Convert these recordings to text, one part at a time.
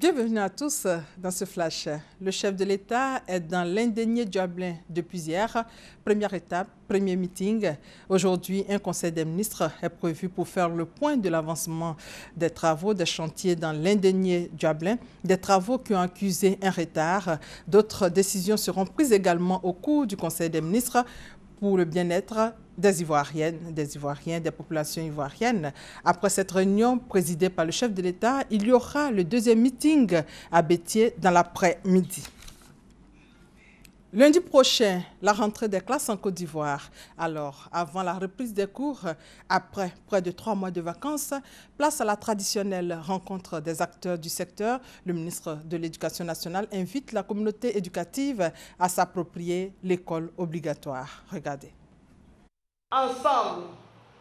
Bienvenue à tous dans ce flash. Le chef de l'État est dans l'indénié Diablin depuis hier. Première étape, premier meeting. Aujourd'hui, un conseil des ministres est prévu pour faire le point de l'avancement des travaux des chantiers dans l'indénié Diablin. Des travaux qui ont accusé un retard. D'autres décisions seront prises également au cours du conseil des ministres pour le bien-être des Ivoiriennes, des Ivoiriens, des populations ivoiriennes. Après cette réunion présidée par le chef de l'État, il y aura le deuxième meeting à Bétier dans l'après-midi. Lundi prochain, la rentrée des classes en Côte d'Ivoire. Alors, avant la reprise des cours, après près de 3 mois de vacances, place à la traditionnelle rencontre des acteurs du secteur. Le ministre de l'Éducation nationale invite la communauté éducative à s'approprier l'école obligatoire. Regardez. Ensemble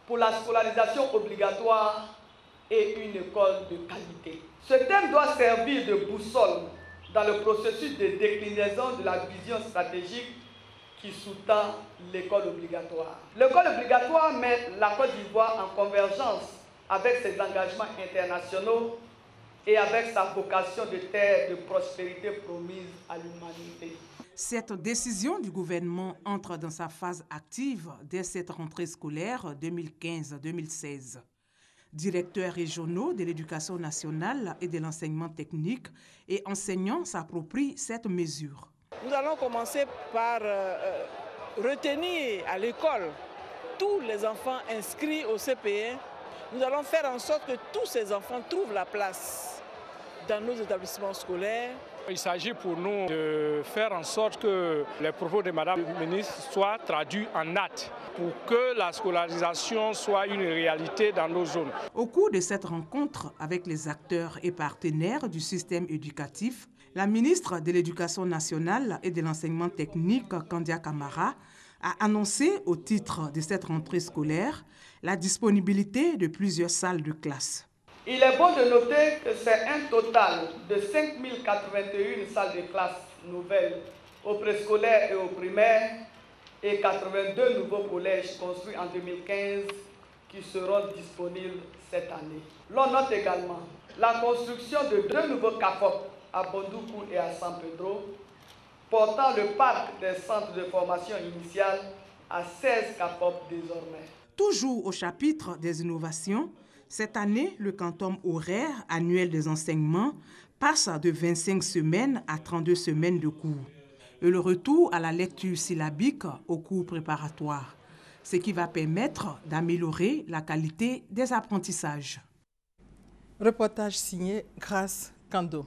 pour la scolarisation obligatoire et une école de qualité. Ce thème doit servir de boussole dans le processus de déclinaison de la vision stratégique qui sous-tend l'école obligatoire. L'école obligatoire met la Côte d'Ivoire en convergence avec ses engagements internationaux et avec sa vocation de terre de prospérité promise à l'humanité. Cette décision du gouvernement entre dans sa phase active dès cette rentrée scolaire 2015-2016. Directeurs régionaux de l'éducation nationale et de l'enseignement technique et enseignants s'approprient cette mesure. Nous allons commencer par retenir à l'école tous les enfants inscrits au CPE. Nous allons faire en sorte que tous ces enfants trouvent la place dans nos établissements scolaires. Il s'agit pour nous de faire en sorte que les propos de Madame la ministre soient traduits en actes pour que la scolarisation soit une réalité dans nos zones. Au cours de cette rencontre avec les acteurs et partenaires du système éducatif, la ministre de l'Éducation nationale et de l'enseignement technique, Kandia Camara, a annoncé au titre de cette rentrée scolaire la disponibilité de plusieurs salles de classe. Il est bon de noter que c'est un total de 5081 salles de classe nouvelles au préscolaire et au primaire et 82 nouveaux collèges construits en 2015 qui seront disponibles cette année. L'on note également la construction de 2 nouveaux CAFOP à Bondoukou et à San Pedro, portant le parc des centres de formation initiale à 16 CAFOP désormais. Toujours au chapitre des innovations, cette année, le quantum horaire annuel des enseignements passe de 25 semaines à 32 semaines de cours. Et le retour à la lecture syllabique aux cours préparatoires, ce qui va permettre d'améliorer la qualité des apprentissages. Reportage signé Grace Kando.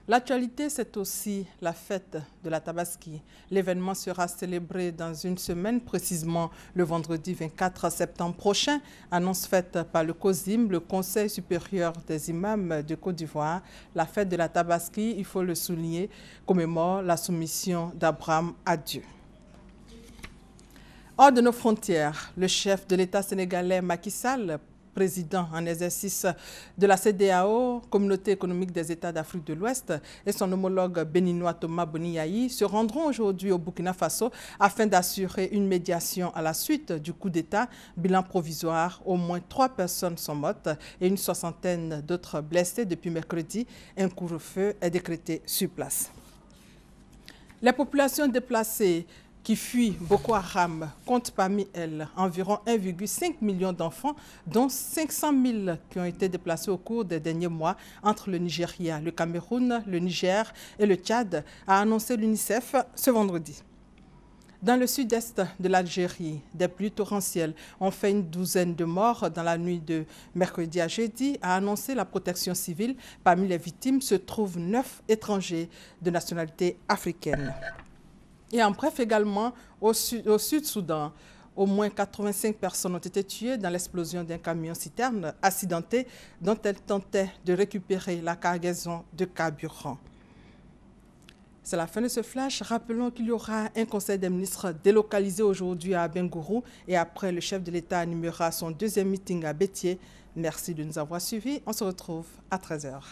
L'actualité, c'est aussi la fête de la Tabaski. L'événement sera célébré dans une semaine, précisément le vendredi 24 septembre prochain. Annonce faite par le COSIM, le Conseil supérieur des imams de Côte d'Ivoire. La fête de la Tabaski, il faut le souligner, commémore la soumission d'Abraham à Dieu. Hors de nos frontières, le chef de l'État sénégalais Macky Sall, président en exercice de la CEDEAO, Communauté économique des États d'Afrique de l'Ouest, et son homologue béninois Thomas Boni-Yayi se rendront aujourd'hui au Burkina Faso afin d'assurer une médiation à la suite du coup d'État. Bilan provisoire, au moins 3 personnes sont mortes et une soixantaine d'autres blessées depuis mercredi. Un couvre-feu est décrété sur place. Les populations déplacées qui fuient Boko Haram compte parmi elles environ 1,5 million d'enfants, dont 500 000 qui ont été déplacés au cours des derniers mois entre le Nigeria, le Cameroun, le Niger et le Tchad, a annoncé l'UNICEF ce vendredi. Dans le sud-est de l'Algérie, des pluies torrentielles ont fait une douzaine de morts dans la nuit de mercredi à jeudi, a annoncé la protection civile. Parmi les victimes se trouvent 9 étrangers de nationalité africaine. Et en bref également, au Sud-Soudan, au moins 85 personnes ont été tuées dans l'explosion d'un camion-citerne accidenté dont elles tentaient de récupérer la cargaison de carburant. C'est la fin de ce flash. Rappelons qu'il y aura un conseil des ministres délocalisé aujourd'hui à Bengourou et après, le chef de l'État animera son deuxième meeting à Bétier. Merci de nous avoir suivis. On se retrouve à 13 h.